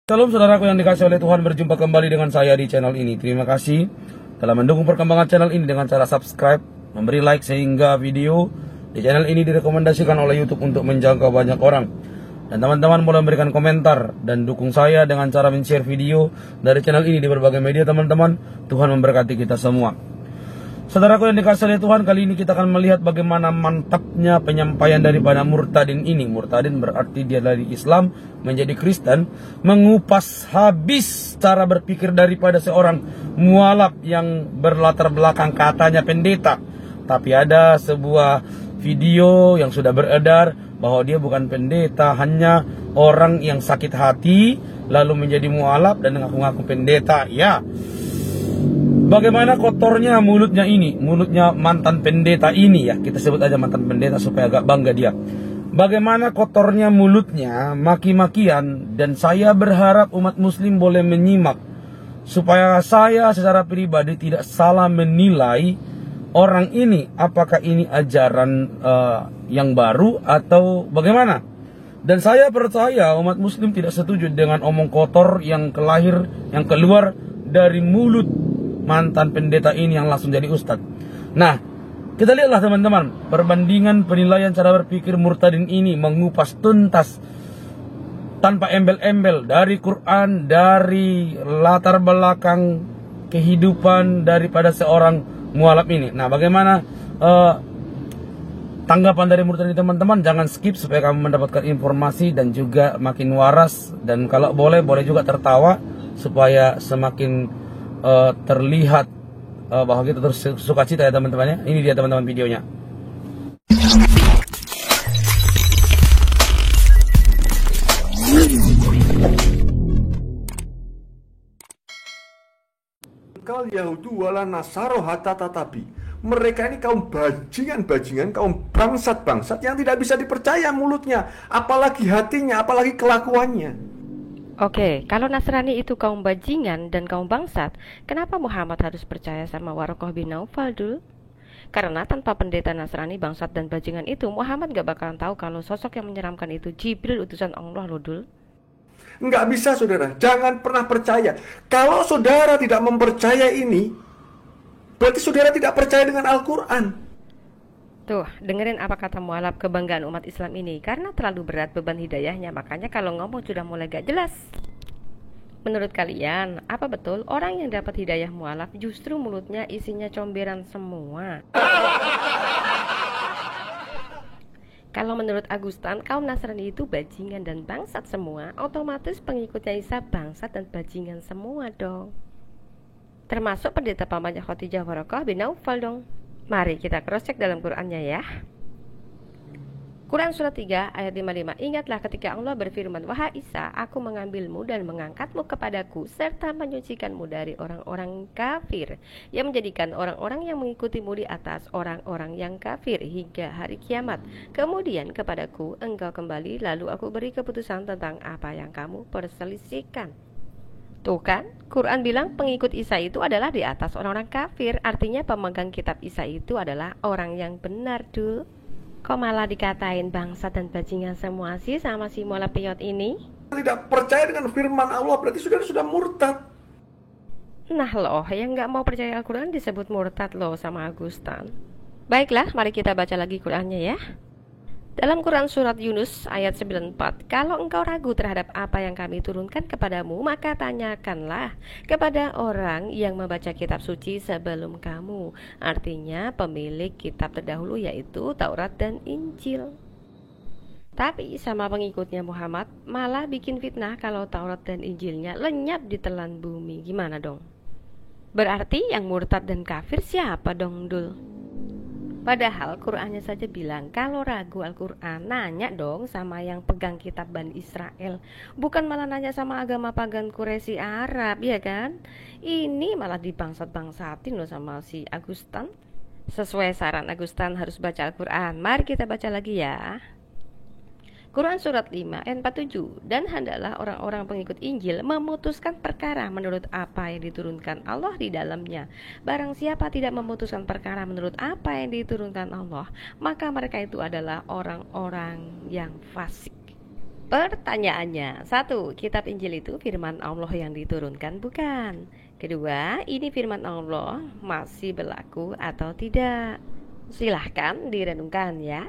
Salam saudaraku yang dikasih oleh Tuhan, berjumpa kembali dengan saya di channel ini. Terima kasih telah mendukung perkembangan channel ini dengan cara subscribe, memberi like, sehingga video di channel ini direkomendasikan oleh YouTube untuk menjangkau banyak orang. Dan teman-teman boleh memberikan komentar dan dukung saya dengan cara men-share video dari channel ini di berbagai media teman-teman. Tuhan memberkati kita semua. Saudaraku yang dikasih oleh Tuhan, kali ini kita akan melihat bagaimana mantapnya penyampaian daripada murtadin ini. Murtadin berarti dia dari Islam menjadi Kristen, mengupas habis cara berpikir daripada seorang mualaf yang berlatar belakang katanya pendeta. Tapi ada sebuah video yang sudah beredar bahwa dia bukan pendeta, hanya orang yang sakit hati lalu menjadi mualaf dan ngaku-ngaku pendeta. Ya, bagaimana kotornya mulutnya ini, mulutnya mantan pendeta ini, ya kita sebut aja mantan pendeta supaya agak bangga dia. Bagaimana kotornya mulutnya, maki-makian, dan saya berharap umat muslim boleh menyimak supaya saya secara pribadi tidak salah menilai orang ini, apakah ini ajaran yang baru atau bagaimana. Dan saya percaya umat muslim tidak setuju dengan omong kotor yang keluar dari mulut mantan pendeta ini yang langsung jadi ustadz. Nah, kita lihatlah teman-teman, perbandingan penilaian cara berpikir murtadin ini mengupas tuntas tanpa embel-embel dari Quran, dari latar belakang kehidupan daripada seorang mualaf ini. Nah, bagaimana tanggapan dari murtadin teman-teman? Jangan skip supaya kamu mendapatkan informasi dan juga makin waras, dan kalau boleh juga tertawa supaya semakin terlihat bahwa kita terus suka cita ya teman-teman ya. Ini dia teman-teman videonya. Kal Yahudu wala Nasaro hatta tatabi. Mereka ini kaum bajingan-bajingan, kaum bangsat-bangsat yang tidak bisa dipercaya mulutnya, apalagi hatinya, apalagi kelakuannya. Oke, kalau Nasrani itu kaum bajingan dan kaum bangsat, kenapa Muhammad harus percaya sama Warokoh bin Naufal dulu? Karena tanpa pendeta Nasrani, bangsat dan bajingan itu, Muhammad gak bakalan tahu kalau sosok yang menyeramkan itu Jibril, utusan Allah loh dul. Nggak bisa saudara, jangan pernah percaya. Kalau saudara tidak mempercaya ini, berarti saudara tidak percaya dengan Al-Quran. Tuh, dengerin apa kata mualaf kebanggaan umat Islam ini. Karena terlalu berat beban hidayahnya, makanya kalau ngomong sudah mulai gak jelas. Menurut kalian, apa betul orang yang dapat hidayah mualaf justru mulutnya isinya comberan semua? Kalau menurut Agustan, kaum Nasrani itu bajingan dan bangsat semua, otomatis pengikutnya Isa bangsat dan bajingan semua dong. Termasuk pendeta pamannya Khadijah Warokoh bin Naufal dong. Mari kita cross check dalam Qurannya ya. Quran surat 3 ayat 55. Ingatlah ketika Allah berfirman, wahai Isa, aku mengambilmu dan mengangkatmu kepadaku serta menyucikanmu dari orang-orang kafir, yang menjadikan orang-orang yang mengikutimu di atas orang-orang yang kafir hingga hari kiamat. Kemudian kepadaku engkau kembali, lalu aku beri keputusan tentang apa yang kamu perselisihkan. Tuh kan, Quran bilang pengikut Isa itu adalah di atas orang-orang kafir. Artinya pemegang kitab Isa itu adalah orang yang benar dul. Kok malah dikatain bangsat dan bajingan semua sih sama si mualaf peyot ini? Tidak percaya dengan firman Allah, berarti saudara sudah murtad. Nah loh, yang gak mau percaya Al-Quran disebut murtad loh sama Agustan. Baiklah, mari kita baca lagi Qurannya ya. Dalam Quran surat Yunus ayat 94, kalau engkau ragu terhadap apa yang kami turunkan kepadamu, maka tanyakanlah kepada orang yang membaca kitab suci sebelum kamu. Artinya pemilik kitab terdahulu yaitu Taurat dan Injil. Tapi sama pengikutnya Muhammad malah bikin fitnah kalau Taurat dan Injilnya lenyap di telan bumi. Gimana dong? Berarti yang murtad dan kafir siapa dong dul? Padahal Qurannya saja bilang kalau ragu Al-Quran nanya dong sama yang pegang kitab Bani Israel, bukan malah nanya sama agama pagan Quraisy Arab, ya kan? Ini malah dibangsat-bangsatin loh sama si Agustan. Sesuai saran Agustan harus baca Al-Quran. Mari kita baca lagi ya. Quran surat 5 ayat 47. Dan hendaklah orang-orang pengikut Injil memutuskan perkara menurut apa yang diturunkan Allah di dalamnya. Barang siapa tidak memutuskan perkara menurut apa yang diturunkan Allah, maka mereka itu adalah orang-orang yang fasik. Pertanyaannya, satu, kitab Injil itu firman Allah yang diturunkan bukan? Kedua, ini firman Allah masih berlaku atau tidak? Silahkan direnungkan ya.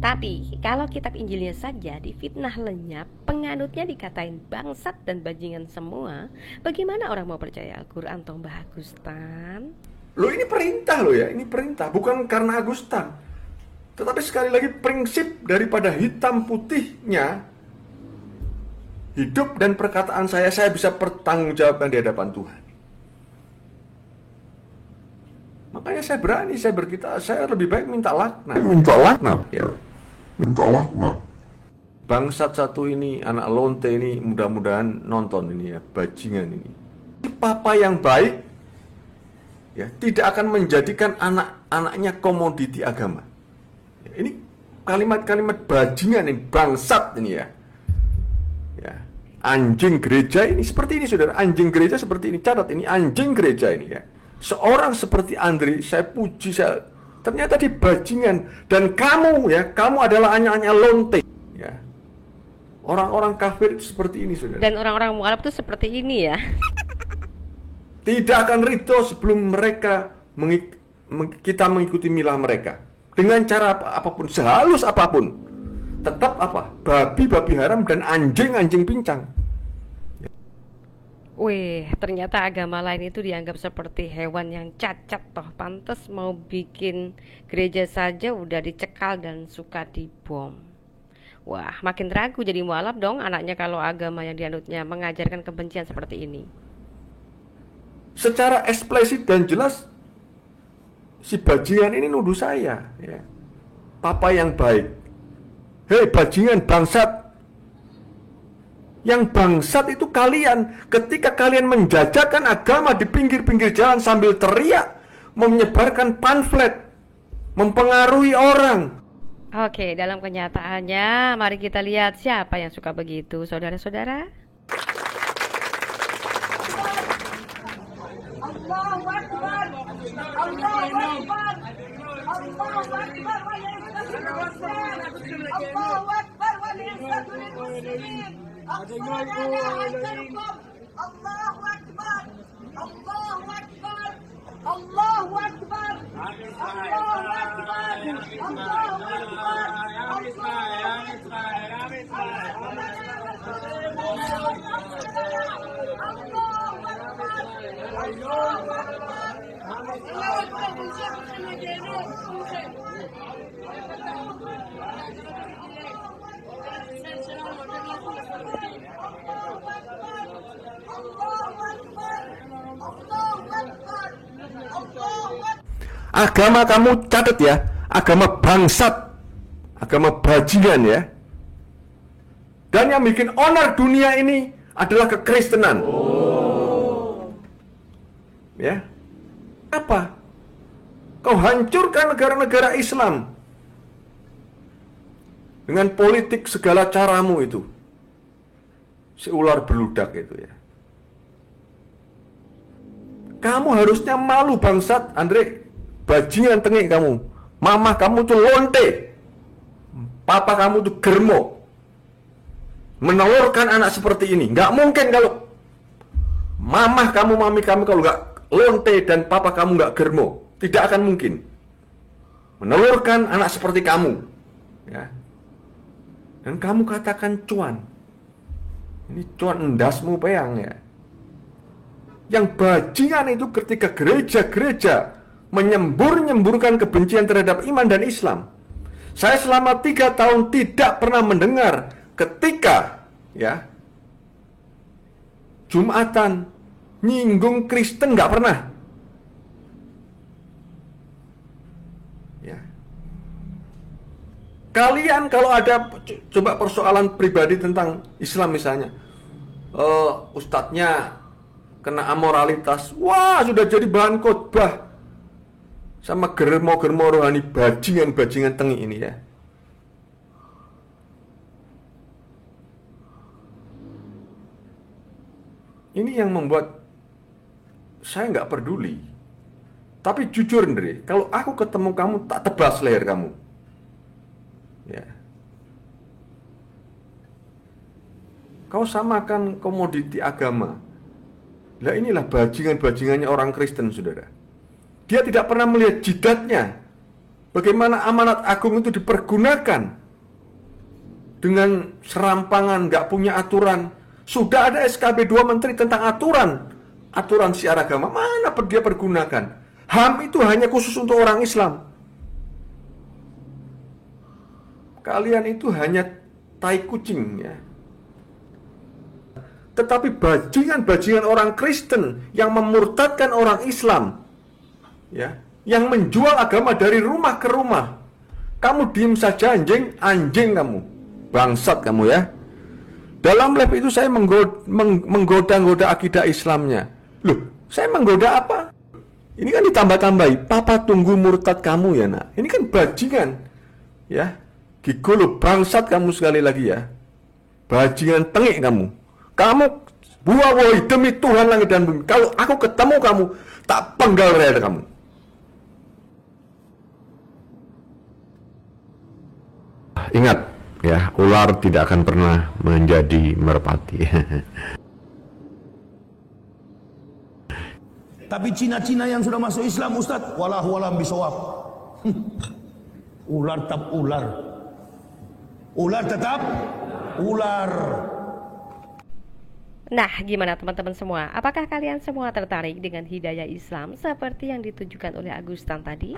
Tapi, kalau kitab Injilnya saja difitnah lenyap, penganutnya dikatain bangsat dan bajingan semua, bagaimana orang mau percaya Al-Quran toh Mbah Agustan? Loh, ini perintah loh ya, ini perintah, bukan karena Agustan. Tetapi sekali lagi prinsip daripada hitam putihnya hidup dan perkataan saya bisa pertanggungjawabkan di hadapan Tuhan. Makanya saya berani, saya lebih baik minta laknat. Minta laknat. Bangsat satu ini, anak lonte ini, mudah-mudahan nonton ini ya, bajingan ini. Papa yang baik ya, tidak akan menjadikan anak-anaknya komoditi agama. Ya, ini kalimat-kalimat bajingan ini, bangsat ini ya. Ya, anjing gereja ini seperti ini saudara, anjing gereja seperti ini, catat ini anjing gereja ini ya. Seorang seperti Andri, saya puji, ternyata di bajingan. Dan kamu ya, kamu adalah anak-anak lonte ya. Orang-orang kafir itu seperti ini saudara. Dan orang-orang mualaf itu seperti ini ya. Tidak akan ridho sebelum mereka kita mengikuti milah mereka. Dengan cara apapun, sehalus apapun. Tetap apa? Babi-babi haram dan anjing-anjing pincang. Wih, ternyata agama lain itu dianggap seperti hewan yang cacat toh. Pantes mau bikin gereja saja udah dicekal dan suka dibom. Wah, makin ragu jadi mualaf dong anaknya kalau agama yang dianutnya mengajarkan kebencian seperti ini. Secara eksplisit dan jelas si bajingan ini nuduh saya ya. Papa yang baik. Hei bajingan bangsat. Yang bangsat itu kalian ketika kalian menjajakan agama di pinggir-pinggir jalan sambil teriak, menyebarkan pamflet, mempengaruhi orang. Oke, dalam kenyataannya mari kita lihat siapa yang suka begitu, saudara-saudara. Allahu Akbar. Allahu Akbar. Allahu Akbar wa ni'matul muslimin. Allahu Akbar wa ni'matul muslimin. Allahu Akbar. Allahu Akbar. Allahu Akbar. Allahu Akbar. Allahu Akbar. Allahu Akbar. Agama kamu catat ya, agama bangsat, agama bajingan ya. Dan yang bikin onar dunia ini adalah kekristenan. Ya. Apa? Kau hancurkan negara-negara Islam dengan politik segala caramu itu. Si ular beludak itu ya. Kamu harusnya malu bangsat, Andre. Bajingan tengik kamu. Mama kamu tuh lonte. Papa kamu tuh germo. Menelurkan anak seperti ini. Nggak mungkin kalau mami kamu kalau nggak lonte dan papa kamu nggak germo. Tidak akan mungkin menelurkan anak seperti kamu ya. Dan kamu katakan cuan. Ini cuan endasmu peyang ya. Yang bajingan itu ketika gereja-gereja menyembur-nyemburkan kebencian terhadap iman dan Islam. Saya selama 3 tahun tidak pernah mendengar ketika ya Jumatan nyinggung Kristen, nggak pernah. Ya. Kalian kalau ada coba persoalan pribadi tentang Islam misalnya, ustadznya kena amoralitas, wah sudah jadi bahan khotbah sama germo-germo rohani bajingan-bajingan tengik ini ya. Ini yang membuat saya nggak peduli Tapi jujur Ndre, kalau aku ketemu kamu tak tebas leher kamu. Ya. Kau samakan komoditi agama. Lah inilah bajingan-bajingannya orang Kristen, saudara. Dia tidak pernah melihat jidatnya. Bagaimana amanat agung itu dipergunakan dengan serampangan, gak punya aturan. Sudah ada SKB 2 Menteri tentang aturan syiar agama. Mana dia pergunakan? HAM itu hanya khusus untuk orang Islam. Kalian itu hanya tai kucing, ya. Tetapi bajingan-bajingan orang Kristen yang memurtadkan orang Islam, ya, yang menjual agama dari rumah ke rumah. Kamu diem saja, anjing kamu, bangsat kamu, ya. Dalam live itu saya menggoda-goda akidah Islamnya. Loh, saya menggoda apa? Ini kan ditambah-tambahi, papa tunggu murtad kamu ya nak. Ini kan bajingan, ya. Gigolo, bangsat kamu sekali lagi ya. Bajingan tengik kamu. Kamu buah demi Tuhan langit dan bumi. Kalau aku ketemu kamu, tak penggal leher kamu. Ingat ya, ular tidak akan pernah menjadi merpati. Tapi Cina-Cina yang sudah masuk Islam, Ustadz, walahu alam bisawab. Ular tetap ular. Ular tetap ular. Nah, gimana teman-teman semua? Apakah kalian semua tertarik dengan hidayah Islam seperti yang ditujukan oleh Agustan tadi?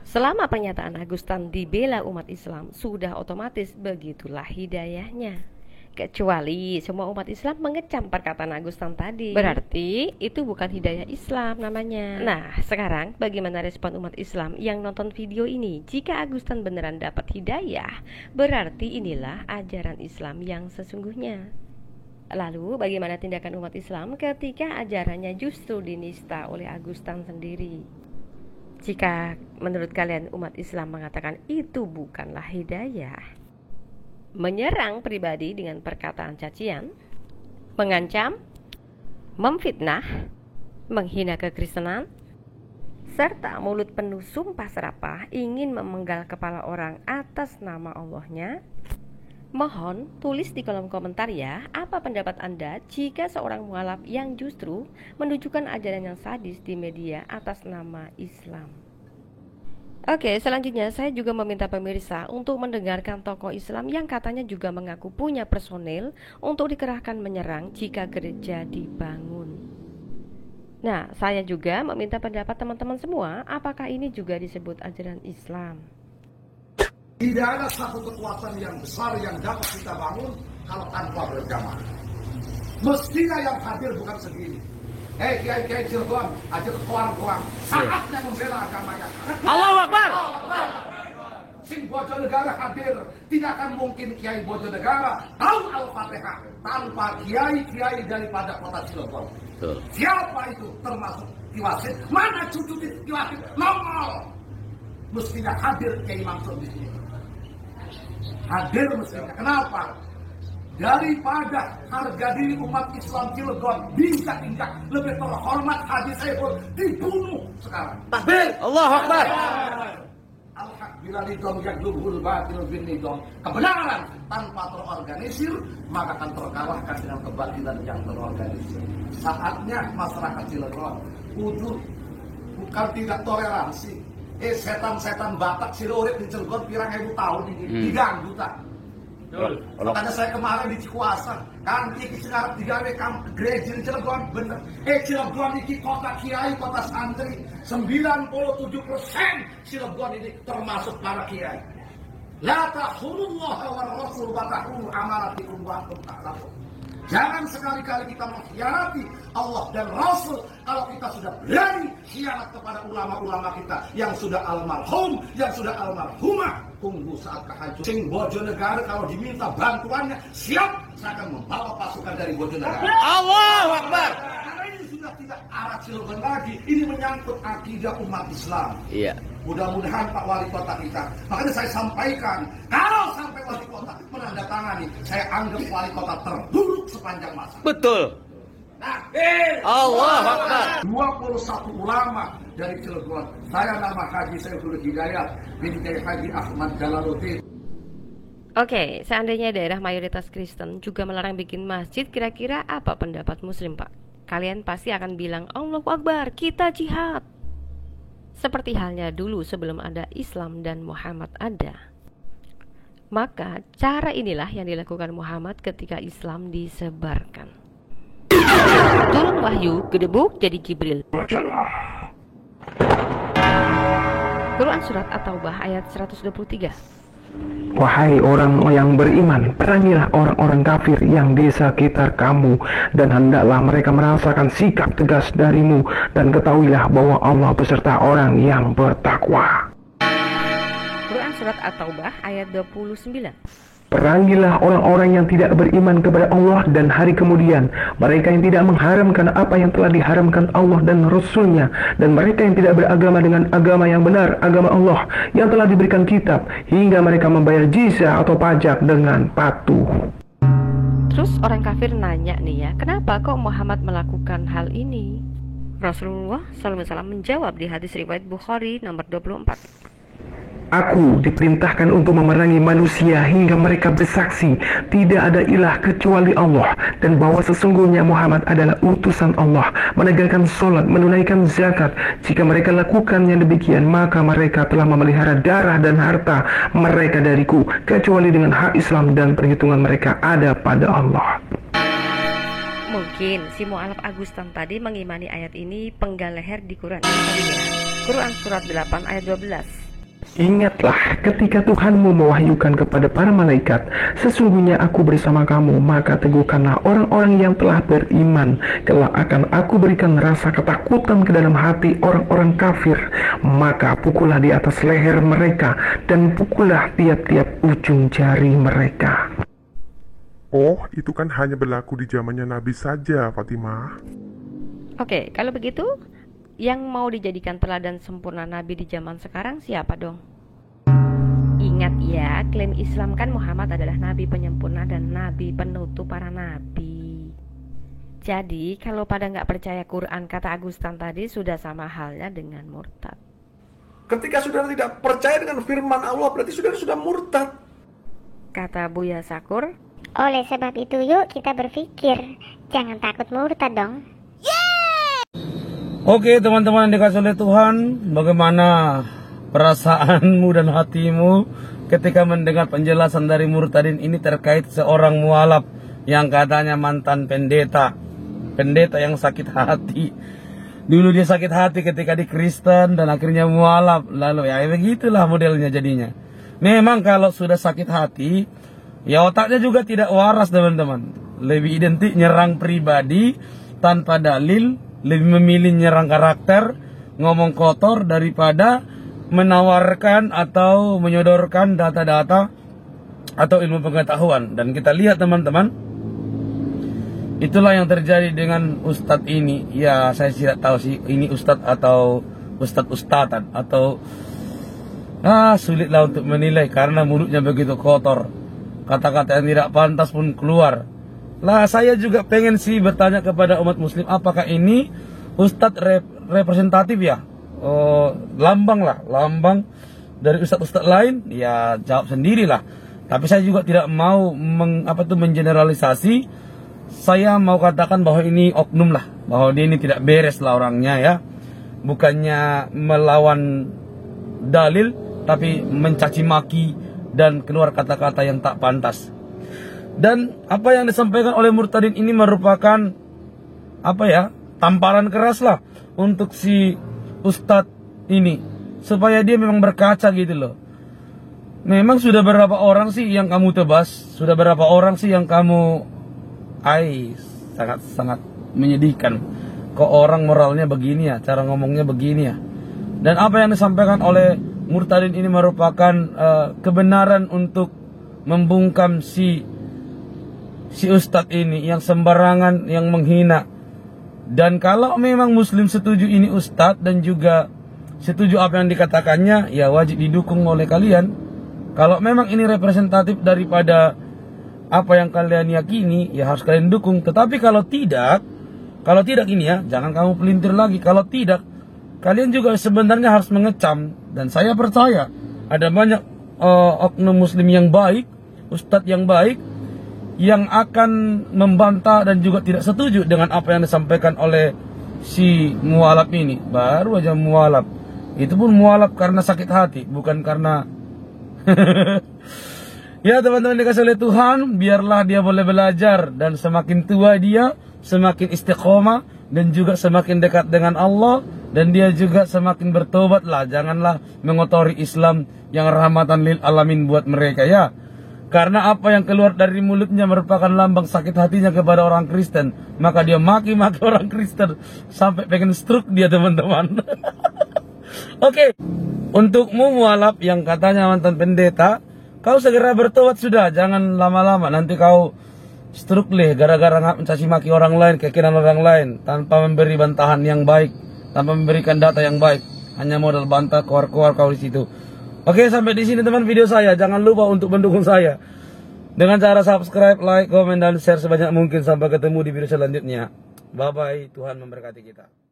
Selama pernyataan Agustan dibela umat Islam, sudah otomatis begitulah hidayahnya. Kecuali semua umat Islam mengecam perkataan Agustan tadi, berarti itu bukan hidayah Islam namanya. Nah, sekarang bagaimana respon umat Islam yang nonton video ini? Jika Agustan beneran dapat hidayah, berarti inilah ajaran Islam yang sesungguhnya. Lalu bagaimana tindakan umat Islam ketika ajarannya justru dinista oleh Agustan sendiri? Jika menurut kalian umat Islam mengatakan itu bukanlah hidayah, menyerang pribadi dengan perkataan cacian, mengancam, memfitnah, menghina kekristenan, serta mulut penuh sumpah serapah ingin memenggal kepala orang atas nama Allahnya, mohon tulis di kolom komentar ya, apa pendapat Anda jika seorang mualaf yang justru menunjukkan ajaran yang sadis di media atas nama Islam. Oke, selanjutnya saya juga meminta pemirsa untuk mendengarkan tokoh Islam yang katanya juga mengaku punya personel untuk dikerahkan menyerang jika gereja dibangun. Nah, saya juga meminta pendapat teman-teman semua, apakah ini juga disebut ajaran Islam? Tidak ada satu kekuatan yang besar yang dapat kita bangun kalau tanpa berjamaah. Mestinya yang hadir bukan segini. Kiai Cirebon, ajak koang-koang. Saatnya membela agamanya. Allahu Akbar. Sing Bojonegara hadir, tidak akan mungkin Kiai Bojonegara tahu Al-Fatihah tanpa kiai-kiai daripada kota Cilegon. Siapa itu? Termasuk Tiwasit. Mana cucu Tiwasit? Nongol. Mestinya hadir Kiai Mansur di sini. Hadir mestinya. Kenapa? Daripada harga diri umat Islam Cilegon diinjak-injak, lebih terhormat Haji Saiful dibunuh sekarang. Takbir, Allahu Akbar. Al-haq bila nidom yaglubul batil bin nidom. Kebenaran tanpa terorganisir maka akan terkalahkan dengan kebatilan yang terorganisir. Saatnya masyarakat Cilegon kudu bukan tidak toleransi. Setan-setan Batak Silurit di Cilegon pirang ribu tahun ini diganggu tak. Makanya saya kemarin di Cikuasa, kan iki sekarang digawe gereja di Cilegon, bener. Cilegon iki kota kiai, kota santri, 97% Cilegon ini termasuk para kiai. La tahulullah wa rasul wa tahulu amaratikum wa antum ta'lamun. Jangan sekali-kali kita mengkhianati Allah dan Rasul kalau kita sudah berani khianat kepada ulama-ulama kita yang sudah almarhum, yang sudah almarhumah. Tunggu saat kehancuran. Sing Bojonegara kalau diminta bantuannya, siap, saya akan membawa pasukan dari Bojonegara. Allahu Akbar. Karena ini sudah tidak arah Cilegon lagi. Ini menyangkut akidah umat Islam. Iya. Mudah-mudahan Pak Wali Kota kita. Makanya saya sampaikan, kalau sampai Wali Kota menandatangani, saya anggap Wali Kota terburuk sepanjang masa. Betul. Takbir. Allahu Akbar. 21 ulama dari Cilegon. Saya nama Haji Saiful Hidayat bin Kiai Haji Ahmad Jalaluddin. Oke, seandainya daerah mayoritas Kristen juga melarang bikin masjid, kira-kira apa pendapat Muslim, Pak? Kalian pasti akan bilang, Allahu Akbar, kita jihad. Seperti halnya dulu sebelum ada Islam dan Muhammad ada. Maka cara inilah yang dilakukan Muhammad ketika Islam disebarkan. Turun wahyu, gedebuk jadi Jibril. Quran Surat At-Taubah ayat 123. Wahai orang yang beriman, perangilah orang-orang kafir yang di sekitar kamu, dan hendaklah mereka merasakan sikap tegas darimu, dan ketahuilah bahwa Allah beserta orang yang bertakwa. Quran Surat At-Taubah ayat 29. Perangilah orang-orang yang tidak beriman kepada Allah dan hari kemudian, mereka yang tidak mengharamkan apa yang telah diharamkan Allah dan Rasul-Nya, dan mereka yang tidak beragama dengan agama yang benar, agama Allah yang telah diberikan kitab, hingga mereka membayar jizyah atau pajak dengan patuh. Terus orang kafir nanya nih ya, kenapa kok Muhammad melakukan hal ini? Rasulullah SAW menjawab di hadis riwayat Bukhari nomor 24. Aku diperintahkan untuk memerangi manusia hingga mereka bersaksi tidak ada ilah kecuali Allah, dan bahwa sesungguhnya Muhammad adalah utusan Allah, menegakkan sholat, menunaikan zakat. Jika mereka lakukannya demikian, maka mereka telah memelihara darah dan harta mereka dariku, kecuali dengan hak Islam, dan perhitungan mereka ada pada Allah. Mungkin si mu'alaf Agustan tadi mengimani ayat ini penggal leher di Quran tadi ya. Quran Surat 8 ayat 12. Ingatlah ketika Tuhanmu mewahyukan kepada para malaikat, sesungguhnya aku bersama kamu, maka teguhkanlah orang-orang yang telah beriman. Kelak akan aku berikan rasa ketakutan ke dalam hati orang-orang kafir, maka pukullah di atas leher mereka, dan pukullah tiap-tiap ujung jari mereka. Oh, itu kan hanya berlaku di zamannya Nabi saja, Fatimah. Oke, kalau begitu yang mau dijadikan teladan sempurna Nabi di zaman sekarang siapa dong? Ingat ya, klaim Islam kan Muhammad adalah Nabi penyempurna dan Nabi penutup para Nabi. Jadi kalau pada nggak percaya Quran, kata Agustan tadi, sudah sama halnya dengan murtad. Ketika saudara tidak percaya dengan firman Allah, berarti saudara sudah murtad. Kata Buya Sakur, oleh sebab itu yuk kita berpikir, jangan takut murtad dong. Oke teman-teman yang dikasih oleh Tuhan, bagaimana perasaanmu dan hatimu ketika mendengar penjelasan dari murtadin ini terkait seorang mualaf yang katanya mantan pendeta yang sakit hati. Dulu dia sakit hati ketika di Kristen dan akhirnya mualaf, lalu ya begitulah modelnya jadinya. Memang kalau sudah sakit hati, ya otaknya juga tidak waras teman-teman. Lebih identik nyerang pribadi tanpa dalil, lebih memilih nyerang karakter, ngomong kotor daripada menawarkan atau menyodorkan data-data atau ilmu pengetahuan. Dan kita lihat teman-teman, itulah yang terjadi dengan ustadz ini. Ya saya tidak tahu sih ini ustadz atau ustadz-ustadzan atau sulitlah untuk menilai karena mulutnya begitu kotor. Kata-kata yang tidak pantas pun keluar. Lah saya juga pengen sih bertanya kepada umat muslim, apakah ini ustadz representatif ya? Lambang dari ustadz-ustadz lain? Ya jawab sendirilah. Tapi saya juga tidak mau mengeneralisasi. Saya mau katakan bahwa ini oknum lah, bahwa dia ini tidak beres lah orangnya ya. Bukannya melawan dalil, tapi mencaci maki dan keluar kata-kata yang tak pantas. Dan apa yang disampaikan oleh murtadin ini merupakan tamparan keras lah untuk si ustadz ini, supaya dia memang berkaca gitu loh. Memang sudah berapa orang sih yang kamu tebas, sudah berapa orang sih yang kamu sangat menyedihkan. Kok orang moralnya begini ya, cara ngomongnya begini ya. Dan apa yang disampaikan oleh murtadin ini merupakan kebenaran untuk membungkam si ustadz ini yang sembarangan, yang menghina. Dan kalau memang muslim setuju ini ustadz dan juga setuju apa yang dikatakannya, ya wajib didukung oleh kalian. Kalau memang ini representatif daripada apa yang kalian yakini, ya harus kalian dukung. Tetapi kalau tidak, Kalau tidak ini ya, jangan kamu pelintir lagi. Kalau tidak, kalian juga sebenarnya harus mengecam. Dan saya percaya ada banyak oknum muslim yang baik, ustadz yang baik, yang akan membantah dan juga tidak setuju dengan apa yang disampaikan oleh si mualaf ini. Baru aja mualaf. Itu pun mualaf karena sakit hati, bukan karena ya teman-teman dikasih oleh Tuhan, biarlah dia boleh belajar. Dan semakin tua dia, semakin istiqomah dan juga semakin dekat dengan Allah. Dan dia juga semakin bertobat lah. Janganlah mengotori Islam yang rahmatan lil alamin buat mereka ya. Karena apa yang keluar dari mulutnya merupakan lambang sakit hatinya kepada orang Kristen. Maka dia maki-maki orang Kristen sampai pengen stroke dia teman-teman. Oke, untukmu mualaf yang katanya mantan pendeta, kau segera bertobat sudah, jangan lama-lama. Nanti kau stroke leh gara-gara mencaci maki orang lain, keyakinan orang lain, tanpa memberi bantahan yang baik, tanpa memberikan data yang baik, hanya modal bantah keluar-keluar kau di situ. Oke, sampai di sini teman video saya. Jangan lupa untuk mendukung saya dengan cara subscribe, like, komen, dan share sebanyak mungkin. Sampai ketemu di video selanjutnya. Bye bye, Tuhan memberkati kita.